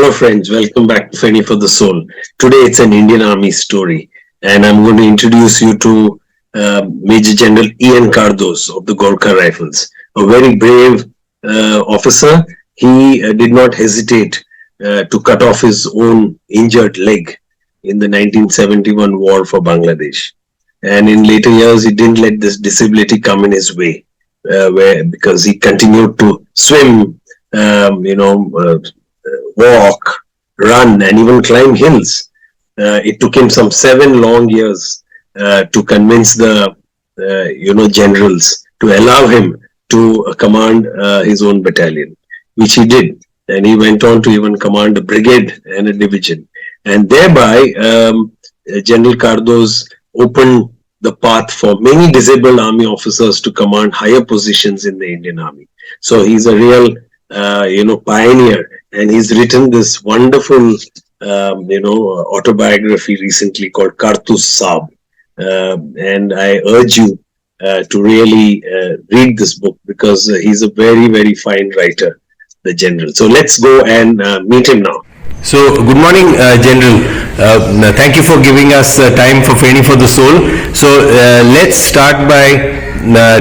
Hello friends, welcome back to Feni for the Soul. Today it's an Indian Army story and I'm going to introduce you to Major General Ian Cardozo of the Gorkha Rifles, a very brave officer. He did not hesitate to cut off his own injured leg in the 1971 war for Bangladesh. And in later years, he didn't let this disability come in his way, because he continued to swim, walk, run, and even climb hills. It took him some 7 long years to convince the generals to allow him to command his own battalion, which he did, and he went on to even command a brigade and a division, and thereby General Cardozo opened the path for many disabled army officers to command higher positions in the Indian Army. So he's a real pioneer, and he's written this wonderful autobiography recently called Cardozo. And I urge you to really read this book, because he's a very, very fine writer, the general. So let's go and meet him now. So, good morning, General. Thank you for giving us time for Feni for the Soul. So, let's start by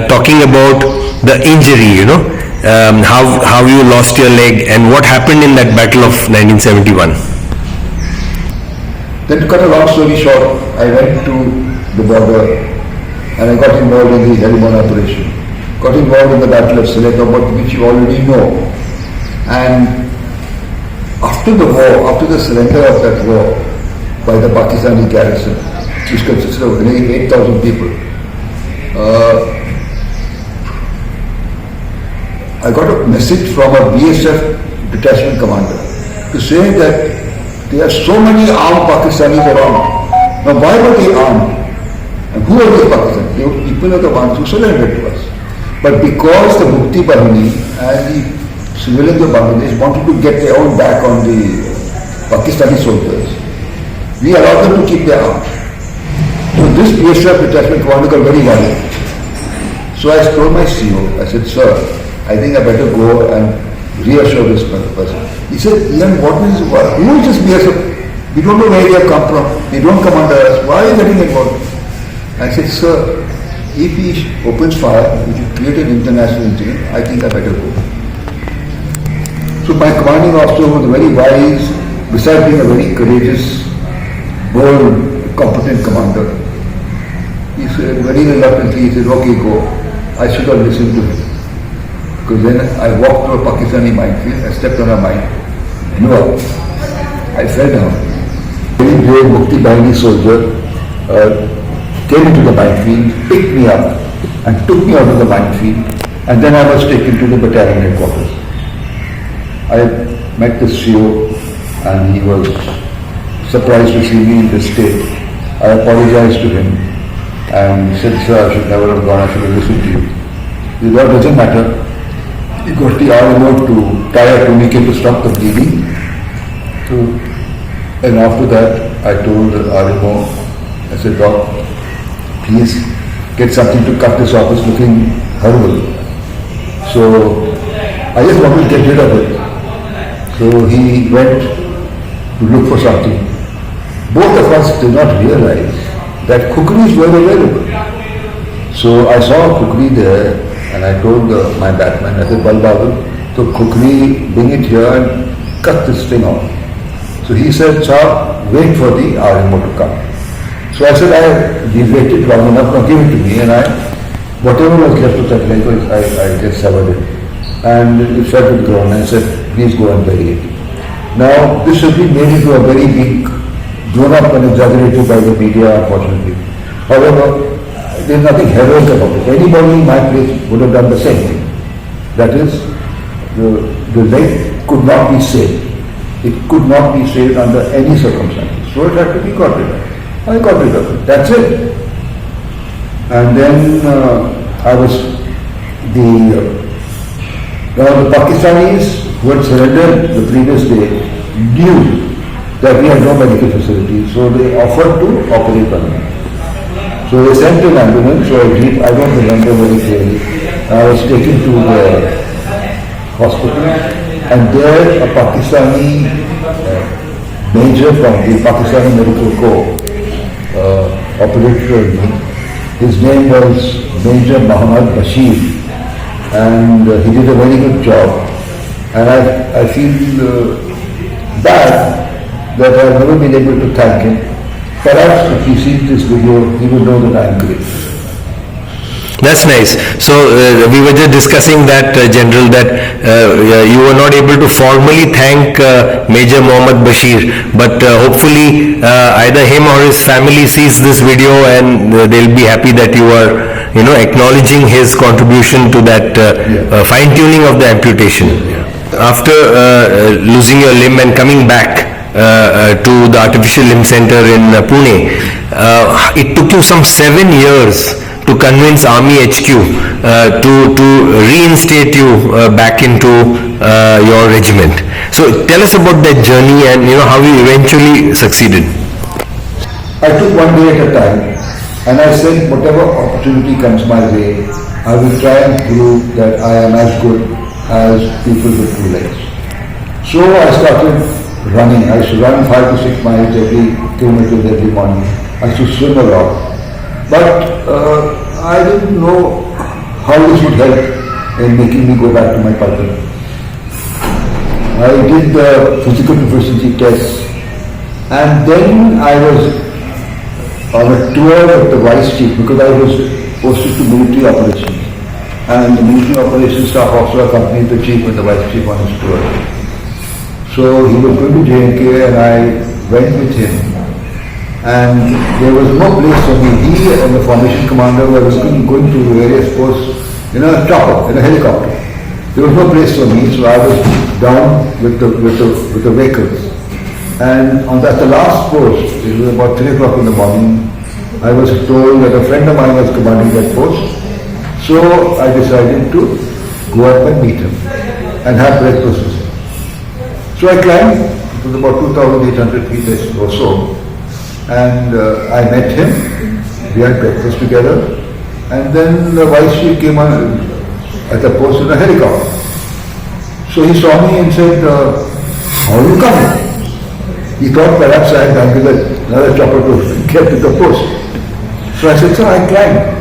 talking about the injury, how you lost your leg and what happened in that battle of 1971. Then to cut a long story short, I went to the border and I got involved in the Helmand operation. Got involved in the Battle of Sylhet, about which you already know. And after the war, after the surrender of that war by the Pakistani garrison, which consisted of nearly 8,000 people, I got a message from a BSF detachment commander to say that there are so many armed Pakistanis around. Now why were they armed? And who are these Pakistanis? They were people are the ones who surrendered to us. But because the Mukti Bahini and the civilians of Bangladesh wanted to get their own back on the Pakistani soldiers, we allowed them to keep their arms. So this BSF detachment commander got very worried. So I told my CEO, I said, sir, I think I better go and reassure this person. He said, Ian, who is this BSF? We don't know where they have come from. They don't come under us. Why are you getting involved? I said, sir, if he opens fire, if you create an international incident, I think I better go. So my commanding officer was very wise, besides being a very courageous, bold, competent commander. He said, very reluctantly, he said, okay, go. I should have listened to him. Because then I walked through a Pakistani minefield, I stepped on a mine, no, I fell down. A very brave Mukti Bahini soldier came into the minefield, picked me up and took me out of the minefield, and then I was taken to the battalion headquarters. I met the CEO and he was surprised to see me in this state. I apologized to him and said, sir, I should never have gone, I should have listened to you. He said, doesn't matter. He got the RMO to tie a tourniquet to stop the bleeding. And after that, I told the RMO, I said, Doc, please get something to cut this off, it's looking horrible. So I just wanted to get rid of it. So he went to look for something. Both of us did not realize that kukris were available. So I saw a kukri there and I told my batman, I said, Balbabu, so kukri, bring it here and cut this thing off. So he said, sir, wait for the RMO to come. So I said, we waited long enough, now give it to me, and whatever was left of that leg, I just severed it. And it fell to the ground, and I said, please go and bury it. Now, this has been made into a very big, blown up and exaggerated by the media, unfortunately. However, there's nothing heroic about it. Anybody in my place would have done the same thing. That is, the leg could not be saved. It could not be saved under any circumstances. So it had to be got rid of. I got rid of it. That's it. And then I was the Pakistanis who had surrendered the previous day knew that we had no medical facilities, so they offered to operate on me. So they sent an ambulance, so I don't remember very clearly. I was taken to the hospital, and there a Pakistani major from the Pakistani Medical Corps operated on me. His name was Major Muhammad Bashir, and he did a very good job. And I feel bad that I have never been able to thank him. Perhaps if he sees this video, he will know that I am grateful. That's nice. So we were just discussing that, General, that you were not able to formally thank Major Mohammad Bashir, but hopefully either him or his family sees this video and they'll be happy that you are, acknowledging his contribution to that fine-tuning of the amputation. After losing your limb and coming back to the Artificial Limb Center in Pune, it took you some 7 years to convince Army HQ to reinstate you back into your regiment. So tell us about that journey and how you eventually succeeded. I took one day at a time, and I said whatever opportunity comes my way, I will try and prove that I am as good as people with 2 legs. So I started running. I used to run 5 to 6 miles every kilometer every morning. I used to swim a lot. But I didn't know how this would help in making me go back to my partner. I did the physical proficiency tests, and then I was on a tour with the vice chief because I was posted to military operations. And the military operations staff also accompanied the chief and the vice chief on his tour. So he was going to J&K and I went with him. And there was no place for me. He and the formation commander were going to various posts in a chopper, in a helicopter. There was no place for me, so I was down with the vehicles. And on the last post, it was about 3 o'clock in the morning, I was told that a friend of mine was commanding that post. So I decided to go up and meet him and have breakfast with him. So I climbed, it was about 2,800 feet or so. And I met him, we had breakfast together, and then the vice chief came on at the post in a helicopter. So he saw me and said, how are you coming? He thought perhaps I had gone to another chopper to get to the post. So I said, sir, I climbed.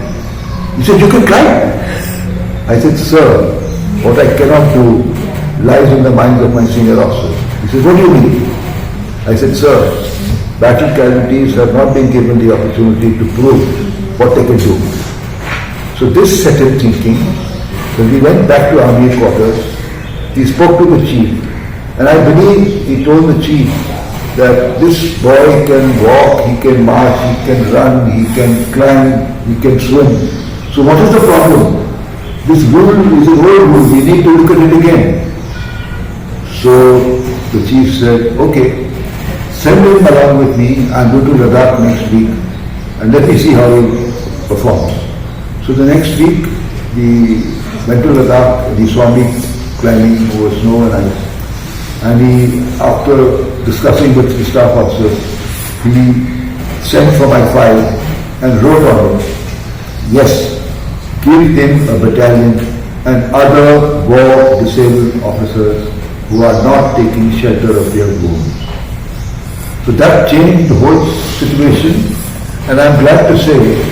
He said, you can climb? I said, sir, what I cannot do lies in the minds of my senior officers. He said, what do you mean? I said, sir, battle casualties have not been given the opportunity to prove what they can do. So this set him thinking. When we went back to army quarters, he spoke to the chief, and I believe he told the chief that this boy can walk, he can march, he can run, he can climb, he can swim. So what is the problem? This rule is an old rule, we need to look at it again. So the chief said, okay, send him along with me. I'm going to Ladakh next week and let me see how he performs. So the next week, we went to Ladakh, he saw me climbing over snow and ice. And he, after discussing with the staff officer, he sent for my file and wrote on it, yes, give him a battalion and other war disabled officers who are not taking shelter of their wounds. So that changed the whole situation, and I'm glad to say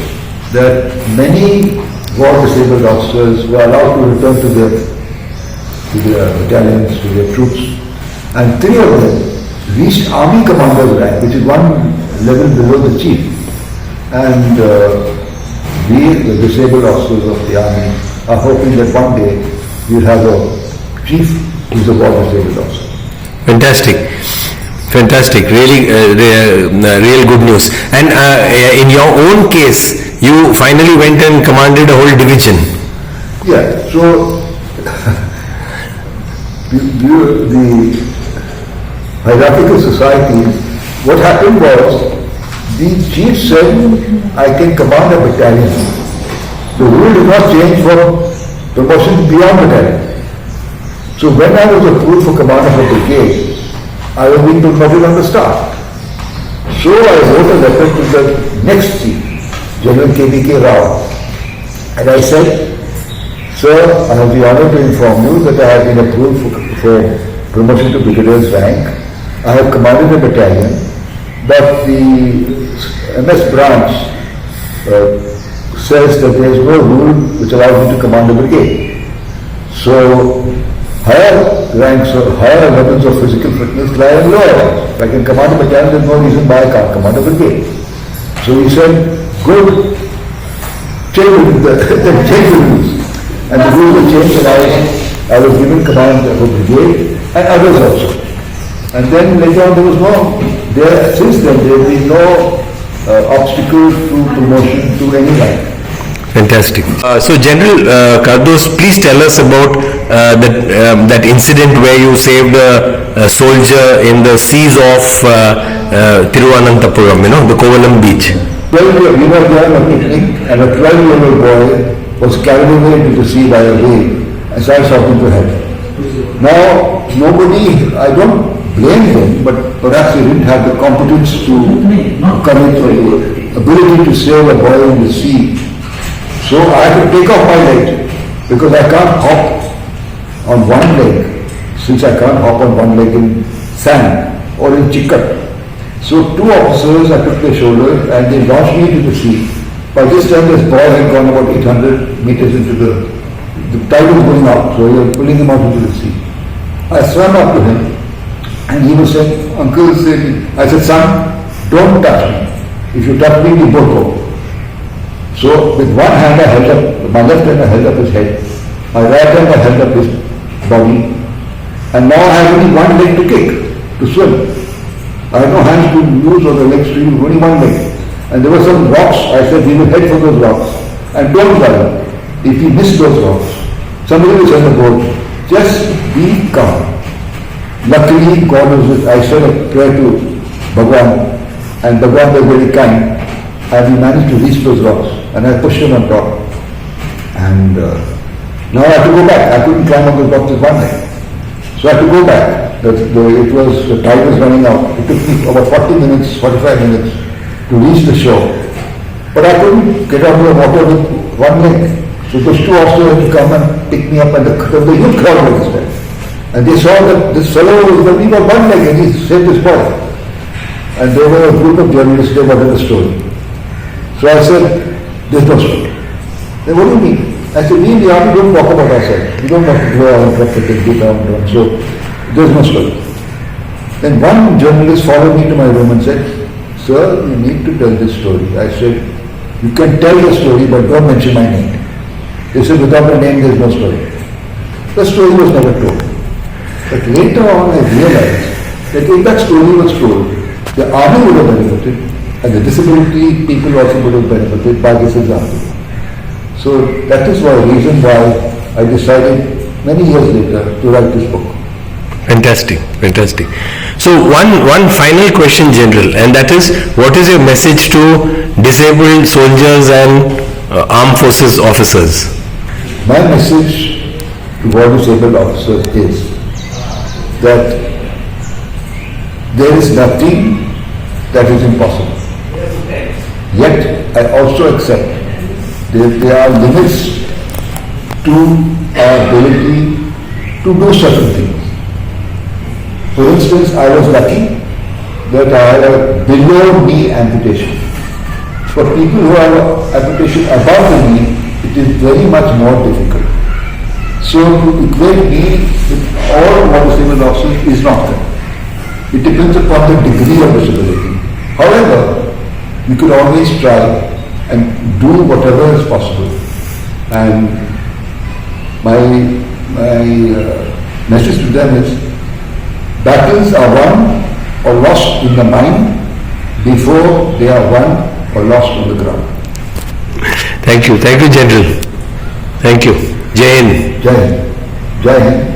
that many war disabled officers were allowed to return to their battalions, to their troops, and 3 of them reached army commander's rank, which is 1 level below the chief. And we, the disabled officers of the army, are hoping that one day we'll have a chief who's a war disabled officer. Fantastic. Fantastic, really, real good news. And in your own case, you finally went and commanded a whole division. Yeah, so the hierarchical society, what happened was, the chief said, I can command a battalion. The rule did not change from promotion beyond battalion. So when I was approved for command of a brigade, I was being promoted on the start. So I wrote a letter to the next chief, General K.B.K. Rao, and I said, sir, I have the honor to inform you that I have been approved for promotion to brigadier's rank, I have commanded a battalion, but the MS branch says that there is no rule which allows me to command a brigade. So higher ranks or higher levels of physical fitness lie in lower ranks. If I can command a battalion, there is no reason why I can't command a brigade. So he said, good, change the rules. And the rules were changed and I was given command of a brigade and others also. And then later on since then there has been no obstacle to promotion to any rank. Fantastic. So General Cardozo, please tell us about that incident where you saved a soldier in the seas off Thiruvananthapuram, the Kovalam beach. Well, we were there on a picnic and a 12-year-old boy was carried away into the sea by a wave and started shouting for help. Now, I don't blame them, but perhaps they didn't have the competence to commit or the ability to save a boy in the sea. So I had to take off my leg because I can't hop on one leg, since I can't hop on one leg in sand or in chikkat. So two officers, I took their shoulders and they launched me into the sea. By this time this boy had gone about 800 meters into the tide was going out, so we were pulling him out into the sea. I swam up to him and he was saying, Uncle, I said, son, don't touch me. If you touch me, we both go. So with one hand I held up, my left hand I held up his head, my right hand I held up his body, and now I have only one leg to kick, to swim. I had no hands to use or the legs to use, only one leg. And there were some rocks, I said we will head for those rocks. And don't worry, if we miss those rocks, somebody will send a boat. Just be calm. Luckily, God was with, I said a prayer to Bhagwan, and Bhagwan was very kind, and we managed to reach those rocks, and I pushed him on top. And now I have to go back. I couldn't climb on those rocks with one leg. So I had to go back. The tide was running out. It took me about 45 minutes to reach the shore. But I couldn't get out of the water with one leg. So those two officers had to come and pick me up, and the youth crowd was there. And they saw that this fellow was only got one leg and he saved this boy. And there were a group of journalists, they wanted a story. So I said, there's no story. They said, what do you mean? I said, we in the army don't talk about ourselves. We don't want to go out and talk to get down. So there's no story. Then one journalist followed me to my room and said, sir, you need to tell this story. I said, you can tell the story, but don't mention my name. They said, without a name, there's no story. The story was never told. But later on, I realized that if that story was told, the army would have benefited, and the disability people also would have benefited by this example. So that is the reason why I decided many years later to write this book. Fantastic, fantastic. So one final question, General, and that is, what is your message to disabled soldiers and armed forces officers? My message to all disabled officers is that there is nothing that is impossible. Yet I also accept that there are limits to our ability to do certain things. For instance, I was lucky that I had a below knee amputation. For people who have amputation above the knee, it is very much more difficult. So to equate me with all what disabled officers is not correct. It depends upon the degree of disability. However, we could always try and do whatever is possible. And my message to them is, battles are won or lost in the mind before they are won or lost on the ground. Thank you, General. Thank you. Jai Hind. Jai Hind. Jai Hind.